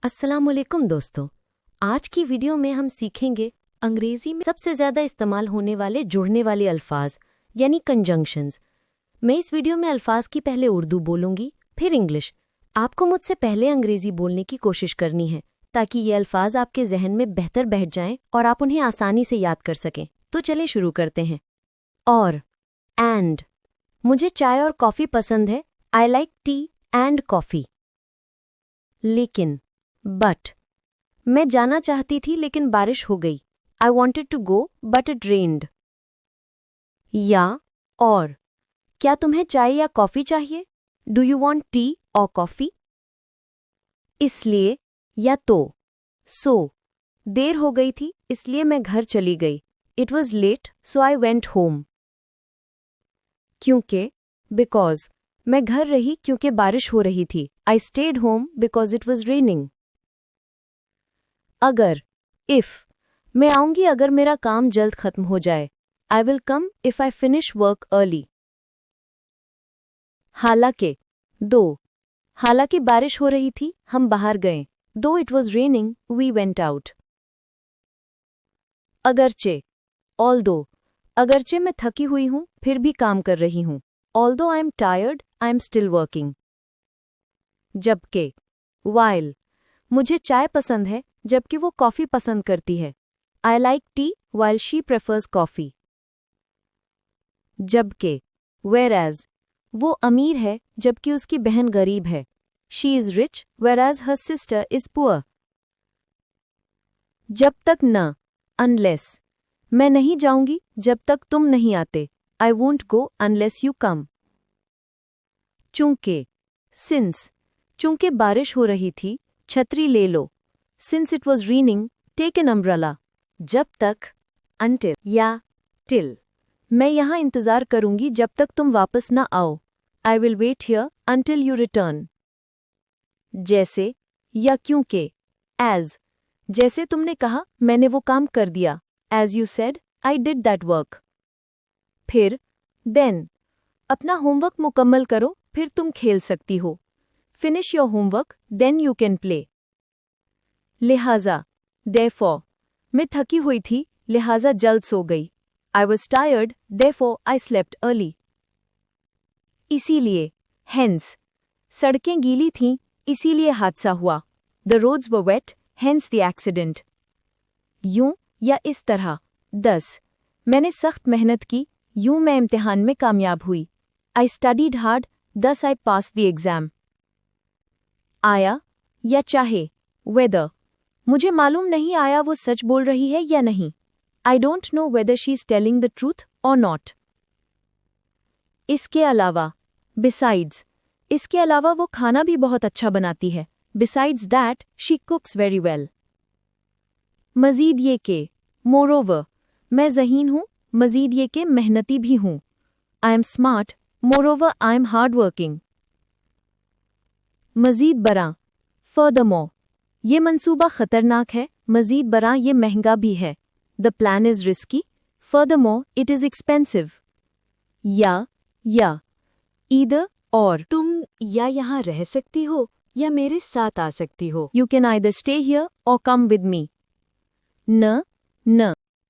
अस्सलाम वालेकुम दोस्तों। आज की वीडियो में हम सीखेंगे अंग्रेजी में सबसे ज़्यादा इस्तेमाल होने वाले जुड़ने वाले अल्फाज यानी कंजंक्शंस। मैं इस वीडियो में अल्फाज की पहले उर्दू बोलूँगी, फिर इंग्लिश। आपको मुझसे पहले अंग्रेजी बोलने की कोशिश करनी है ताकि ये अल्फाज आपके जहन में बेहतर बैठ जाएं और आप उन्हें आसानी से याद कर सकें। तो चलें शुरू करते हैं। और एंड, मुझे चाय और कॉफ़ी पसंद है। I like tea and coffee. लेकिन, बट, मैं जाना चाहती थी लेकिन बारिश हो गई। I wanted to go but it rained. या और, क्या तुम्हें चाय या कॉफ़ी चाहिए? डू यू वॉन्ट टी और कॉफ़ी? इसलिए या तो, सो, देर हो गई थी इसलिए मैं घर चली गई। It was late so I went home. क्योंकि, बिकॉज, मैं घर रही क्योंकि बारिश हो रही थी। I stayed home because it was raining. अगर, इफ, मैं आऊंगी अगर मेरा काम जल्द खत्म हो जाए। I will come if I finish work early. हालांकि, दो, हालांकि बारिश हो रही थी हम बाहर गए। Though it was raining we went out. अगरचे, ऑल्दो, अगरचे मैं थकी हुई हूं फिर भी काम कर रही हूं। Although I am tired I am still working. जबकि, वाइल, मुझे चाय पसंद है जबकि वो कॉफ़ी पसंद करती है। I like T while she prefers coffee. जबकि, वेरएज, वो अमीर है जबकि उसकी बहन गरीब है। She is rich whereas her sister is poor. जब तक न, अनलेस, मैं नहीं जाऊंगी जब तक तुम नहीं आते। I won't go unless you come. चूंकि, सिंस, चूंकि बारिश हो रही थी छतरी ले लो। Since it was raining take an umbrella. जब तक, अंटिल या टिल, मैं यहाँ इंतज़ार करूंगी जब तक तुम वापस न आओ। I will wait here until you return. जैसे या क्योंकि, एज, जैसे तुमने कहा मैंने वो काम कर दिया। As you said I did that work. फिर, देन, अपना होमवर्क मुकम्मल करो फिर तुम खेल सकती हो। Finish your homework then you can play. लिहाजा, देयरफॉर, मैं थकी हुई थी लिहाजा जल्द सो गई। I was tired therefore I slept early. इसीलिए, हेंस, सड़कें गीली थीं इसीलिए हादसा हुआ। The roads were wet hence the accident. यूं या इस तरह। 10, मैंने सख्त मेहनत की यूं मैं इम्तिहान में कामयाब हुई। आई स्टडीड हार्ड दस आई पास द एग्जाम। आया या चाहे, वेदर, मुझे मालूम नहीं आया वो सच बोल रही है या नहीं। I don't know whether she is telling the truth और नॉट। इसके अलावा, बिसाइड्स, इसके अलावा वो खाना भी बहुत अच्छा बनाती है। Besides that she cooks very well. मजीद ये के, मोरोवर, मैं ज़हीन हूँ मजीद ये के मेहनती भी हूँ। I am smart moreover I am hard working. मजीद बरा, फर्दरमोर, ये मंसूबा खतरनाक है मजीद बरा ये महंगा भी है। The plan is risky furthermore it is expensive. या, ईदर और, तुम या यहाँ रह सकती हो या मेरे साथ आ सकती हो। You can either stay here और कम विद मी। न,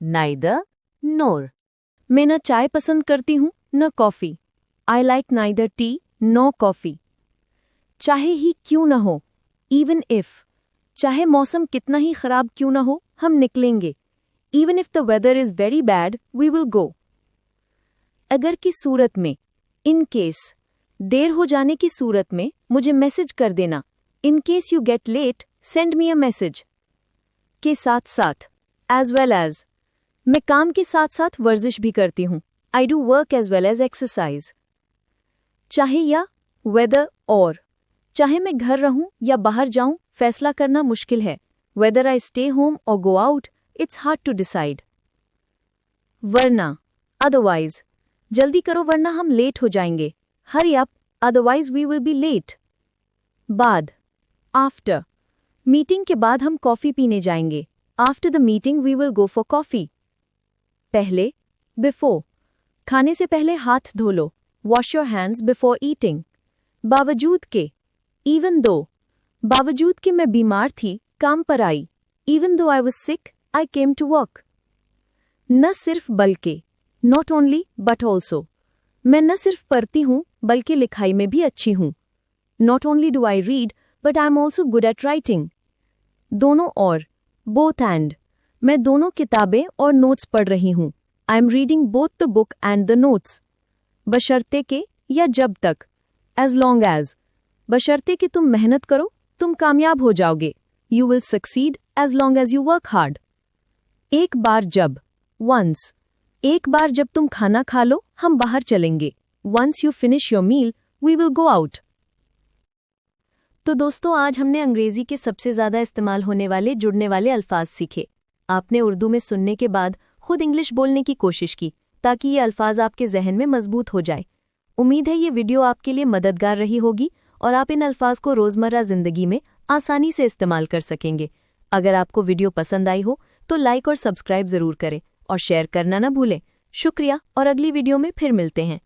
नाइदर नोर, मैं न चाय पसंद करती हूँ न कॉफ़ी। I like neither tea no coffee. चाहे ही क्यों न हो, इवन इफ, चाहे मौसम कितना ही खराब क्यों न हो हम निकलेंगे। Even if the weather is very bad we will go. अगर की सूरत में, इन केस, देर हो जाने की सूरत में मुझे मैसेज कर देना। In case you get late send me a message. के साथ साथ, एज वेल एज, मैं काम के साथ साथ वर्जिश भी करती हूँ। I do work as well as exercise. चाहे या, वेदर और, चाहे मैं घर रहूं या बाहर जाऊं फैसला करना मुश्किल है। वेदर आई स्टे होम और go out it's hard to decide. वरना, अदरवाइज, जल्दी करो वरना हम लेट हो जाएंगे। Hurry up otherwise we will be late. बाद, आफ्टर, मीटिंग के बाद हम कॉफ़ी पीने जाएंगे। After the meeting we will go for coffee. पहले, बिफोर, खाने से पहले हाथ धो लो। Wash your hands before eating. बावजूद के, इवन दो, बावजूद कि मैं बीमार थी, काम पर आई। Even though I was sick, I came to work. न सिर्फ बल्कि, not only but also. मैं न सिर्फ पढ़ती हूँ बल्कि लिखाई में भी अच्छी हूँ। Not only do I read, but I am also good at writing. दोनों और, both and. मैं दोनों किताबें और नोट्स पढ़ रही हूँ। I am reading both the book and the notes. बशर्ते के या जब तक, as long as. बशर्ते कि तुम मेहनत करो, तुम कामयाब हो जाओगे। You will succeed as long as you work hard. एक बार जब, once. एक बार जब तुम खाना खा लो, हम बाहर चलेंगे। Once you finish your meal, we will go out. तो दोस्तों, आज हमने अंग्रेजी के सबसे ज़्यादा इस्तेमाल होने वाले जुड़ने वाले अल्फाज सीखे। आपने उर्दू में सुनने के बाद खुद इंग्लिश बोलने की कोशिश की ताकि ये अल्फाज आपके जहन में मजबूत हो जाए। उम्मीद है ये वीडियो आपके लिए मददगार रही होगी और आप इन अल्फाज को रोज़मर्रा ज़िंदगी में आसानी से इस्तेमाल कर सकेंगे। अगर आपको वीडियो पसंद आई हो तो लाइक और सब्सक्राइब ज़रूर करें और शेयर करना ना भूलें। शुक्रिया और अगली वीडियो में फिर मिलते हैं।